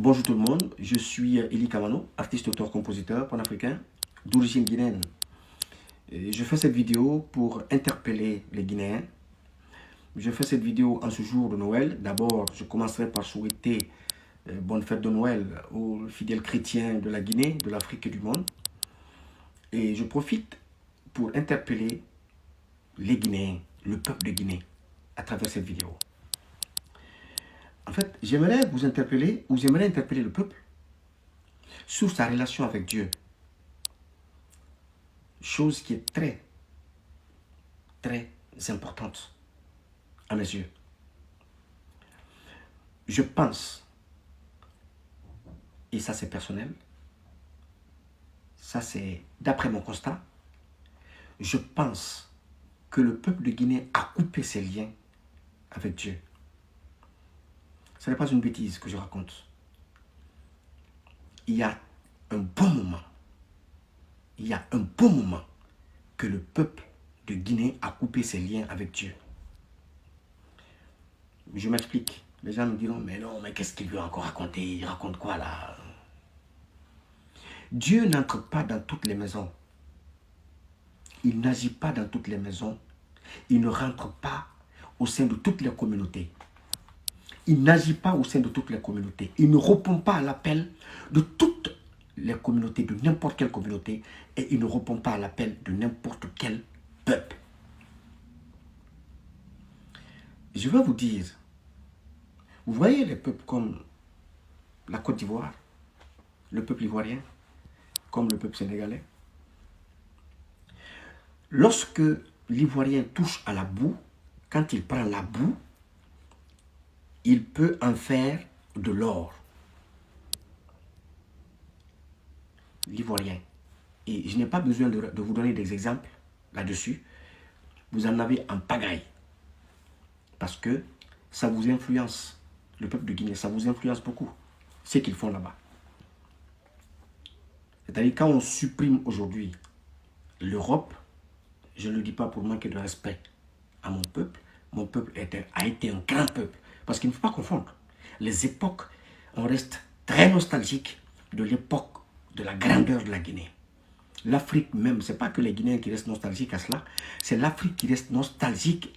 Bonjour tout le monde, je suis Eli Kamano, artiste, auteur, compositeur panafricain d'origine guinéenne. Et je fais cette vidéo pour interpeller les Guinéens. Je fais cette vidéo en ce jour de Noël. D'abord, je commencerai par souhaiter bonne fête de Noël aux fidèles chrétiens de la Guinée, de l'Afrique et du monde. Et je profite pour interpeller les Guinéens, le peuple de Guinée, à travers cette vidéo. En fait, j'aimerais vous interpeller, ou j'aimerais interpeller le peuple sur sa relation avec Dieu. Chose qui est très, très importante à mes yeux. Je pense, et ça c'est personnel, ça c'est d'après mon constat, je pense que le peuple de Guinée a coupé ses liens avec Dieu. Ce n'est pas une bêtise que je raconte. Il y a un bon moment, que le peuple de Guinée a coupé ses liens avec Dieu. Je m'explique. Les gens me diront, mais non, mais qu'est-ce qu'il veut encore raconter? Il raconte quoi là? Dieu n'entre pas dans toutes les maisons. Il n'agit pas dans toutes les maisons. Il ne rentre pas au sein de toutes les communautés. Il n'agit pas au sein de toutes les communautés. Il ne répond pas à l'appel de toutes les communautés, de n'importe quelle communauté, et il ne répond pas à l'appel de n'importe quel peuple. Je vais vous dire, vous voyez les peuples comme la Côte d'Ivoire, le peuple ivoirien, comme le peuple sénégalais. Lorsque l'Ivoirien touche à la boue, quand il prend la boue, il peut en faire de l'or. L'Ivoirien. Et je n'ai pas besoin de vous donner des exemples là-dessus. Vous en avez en pagaille. Parce que ça vous influence. Le peuple de Guinée, ça vous influence beaucoup. Ce qu'ils font là-bas. C'est-à-dire quand on supprime aujourd'hui l'Europe, je ne le dis pas pour manquer de respect à mon peuple a été un grand peuple. Parce qu'il ne faut pas confondre. Les époques, on reste très nostalgique de l'époque de la grandeur de la Guinée. L'Afrique même, ce n'est pas que les Guinéens qui restent nostalgiques à cela, c'est l'Afrique qui reste nostalgique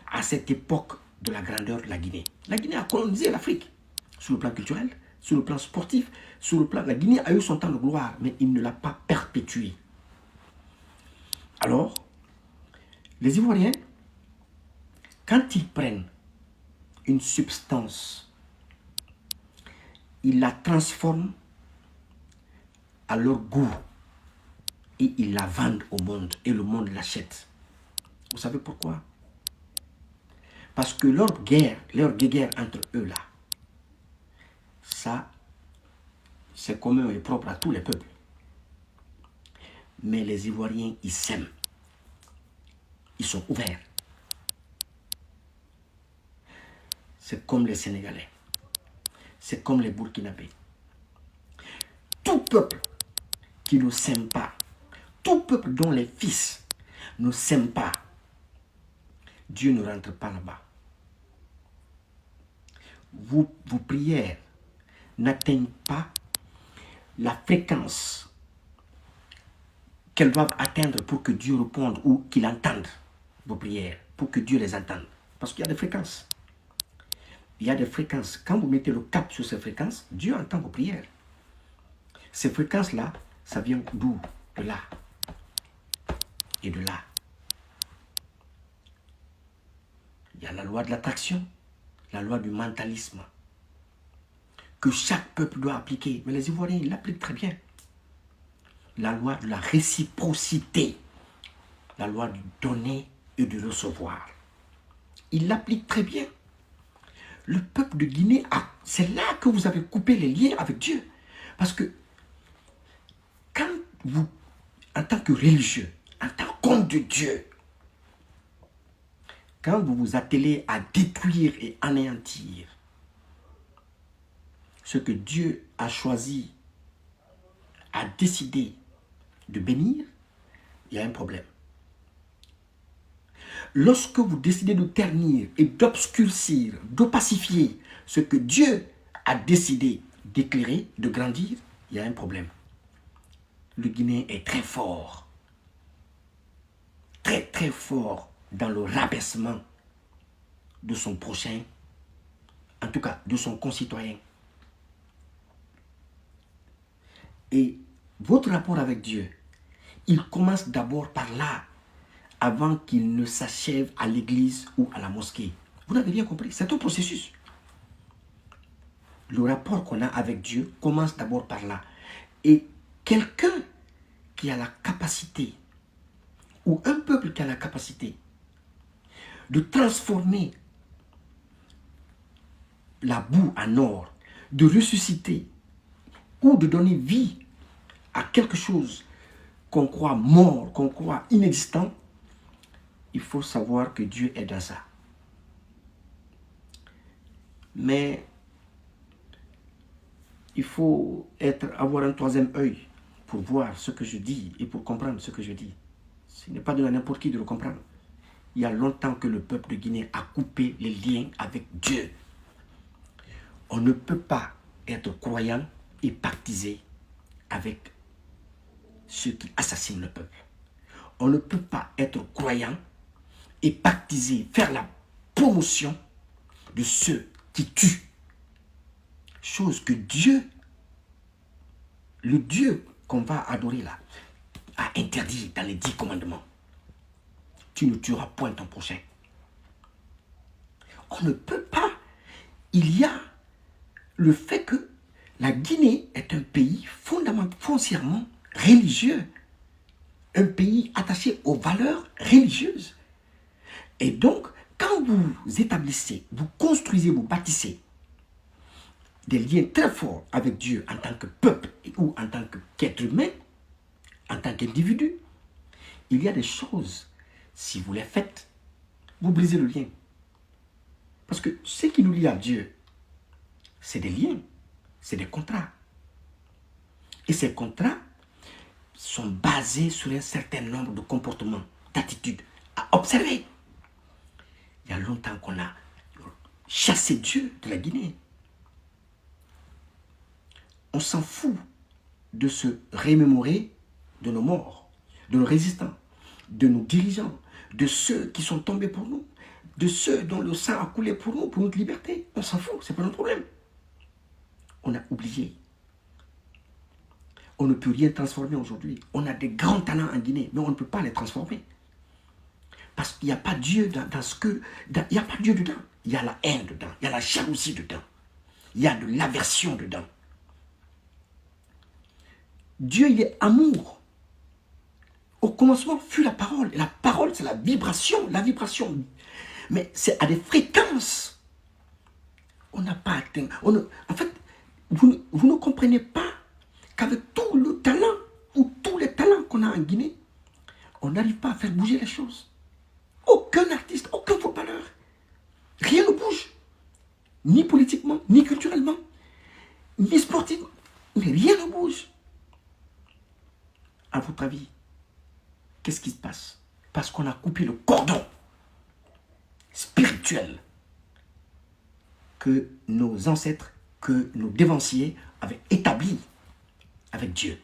à cette époque de la grandeur de la Guinée. La Guinée a colonisé l'Afrique, sur le plan culturel, sur le plan sportif, sur le plan... La Guinée a eu son temps de gloire, mais il ne l'a pas perpétué. Alors, les Ivoiriens, quand ils prennent une substance, ils la transforment à leur goût et ils la vendent au monde et le monde l'achète. Vous savez pourquoi? Parce que leur guerre entre eux là, ça, c'est commun et propre à tous les peuples. Mais les Ivoiriens, ils s'aiment. Ils sont ouverts. C'est comme les Sénégalais. C'est comme les Burkinabés. Tout peuple qui ne s'aime pas, tout peuple dont les fils ne s'aiment pas, Dieu ne rentre pas là-bas. Vos prières n'atteignent pas la fréquence qu'elles doivent atteindre pour que Dieu réponde ou qu'il entende vos prières, pour que Dieu les entende. Parce qu'il y a des fréquences. Il y a des fréquences. Quand vous mettez le cap sur ces fréquences, Dieu entend vos prières. Ces fréquences-là, ça vient d'où? De là. Et de là. Il y a la loi de l'attraction, la loi du mentalisme, que chaque peuple doit appliquer. Mais les Ivoiriens, ils l'appliquent très bien. La loi de la réciprocité, la loi du donner et du recevoir. Ils l'appliquent très bien. Le peuple de Guinée, c'est là que vous avez coupé les liens avec Dieu. Parce que quand vous, en tant que religieux, en tant qu'homme de Dieu, quand vous vous attelez à détruire et anéantir ce que Dieu a choisi, a décidé de bénir, il y a un problème. Lorsque vous décidez de ternir et d'obscurcir, d'opacifier ce que Dieu a décidé d'éclairer, de grandir, il y a un problème. Le Guinéen est très fort. Très, très fort dans le rabaissement de son prochain, en tout cas de son concitoyen. Et votre rapport avec Dieu, il commence d'abord par là, avant qu'il ne s'achève à l'église ou à la mosquée. Vous l'avez bien compris, c'est un processus. Le rapport qu'on a avec Dieu commence d'abord par là. Et quelqu'un qui a la capacité, ou un peuple qui a la capacité de transformer la boue en or, de ressusciter ou de donner vie à quelque chose qu'on croit mort, qu'on croit inexistant, il faut savoir que Dieu est dans ça. Mais il faut avoir un troisième œil pour voir ce que je dis et pour comprendre ce que je dis. Ce n'est pas de n'importe qui de le comprendre. Il y a longtemps que le peuple de Guinée a coupé les liens avec Dieu. On ne peut pas être croyant et pactiser avec ceux qui assassinent le peuple. On ne peut pas être croyant et pactiser, faire la promotion de ceux qui tuent. Chose que Dieu, le Dieu qu'on va adorer là, a interdit dans les 10 commandements. Tu ne tueras point ton prochain. On ne peut pas. Il y a le fait que la Guinée est un pays foncièrement religieux. Un pays attaché aux valeurs religieuses. Et donc, quand vous établissez, vous construisez, vous bâtissez des liens très forts avec Dieu en tant que peuple ou en tant qu'être humain, en tant qu'individu, il y a des choses, si vous les faites, vous brisez le lien. Parce que ce qui nous lie à Dieu, c'est des liens, c'est des contrats. Et ces contrats sont basés sur un certain nombre de comportements, d'attitudes à observer. Il y a longtemps qu'on a chassé Dieu de la Guinée. On s'en fout de se remémorer de nos morts, de nos résistants, de nos dirigeants, de ceux qui sont tombés pour nous, de ceux dont le sang a coulé pour nous, pour notre liberté. On s'en fout, c'est pas notre problème. On a oublié. On ne peut rien transformer aujourd'hui. On a des grands talents en Guinée, mais on ne peut pas les transformer. Parce qu'il n'y a pas Dieu dans ce que... il n'y a pas Dieu dedans. Il y a la haine dedans. Il y a la jalousie dedans. Il y a de l'aversion dedans. Dieu, il est amour. Au commencement fut la parole. Et la parole, c'est la vibration. La vibration. Mais c'est à des fréquences. On n'a pas atteint. En fait, vous ne comprenez pas qu'avec tout le talent, ou tous les talents qu'on a en Guinée, on n'arrive pas à faire bouger les choses. Aucun artiste, aucun footballeur. Rien ne bouge. Ni politiquement, ni culturellement, ni sportivement. Mais rien ne bouge. À votre avis, qu'est-ce qui se passe? Parce qu'on a coupé le cordon spirituel que nos ancêtres, que nos dévanciers avaient établi avec Dieu.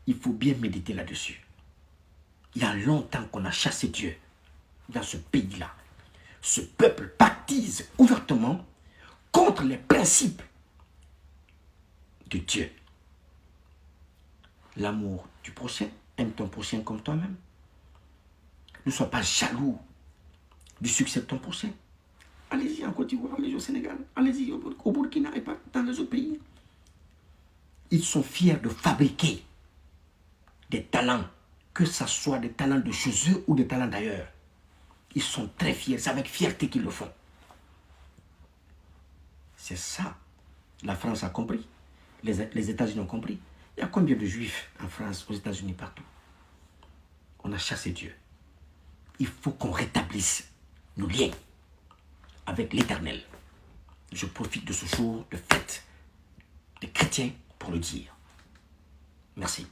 Il faut bien méditer là-dessus. Il y a longtemps qu'on a chassé Dieu dans ce pays-là. Ce peuple baptise ouvertement contre les principes de Dieu. L'amour du prochain, aime ton prochain comme toi-même. Ne sois pas jaloux du succès de ton prochain. Allez-y en Côte d'Ivoire, allez-y au Sénégal, allez-y au Burkina et pas dans les autres pays. Ils sont fiers de fabriquer des talents, que ce soit des talents de chez eux ou des talents d'ailleurs. Ils sont très fiers, c'est avec fierté qu'ils le font. C'est ça. La France a compris. Les États-Unis ont compris. Il y a combien de juifs en France, aux États-Unis, partout? On a chassé Dieu. Il faut qu'on rétablisse nos liens avec l'Éternel. Je profite de ce jour de fête des chrétiens pour le dire. Merci.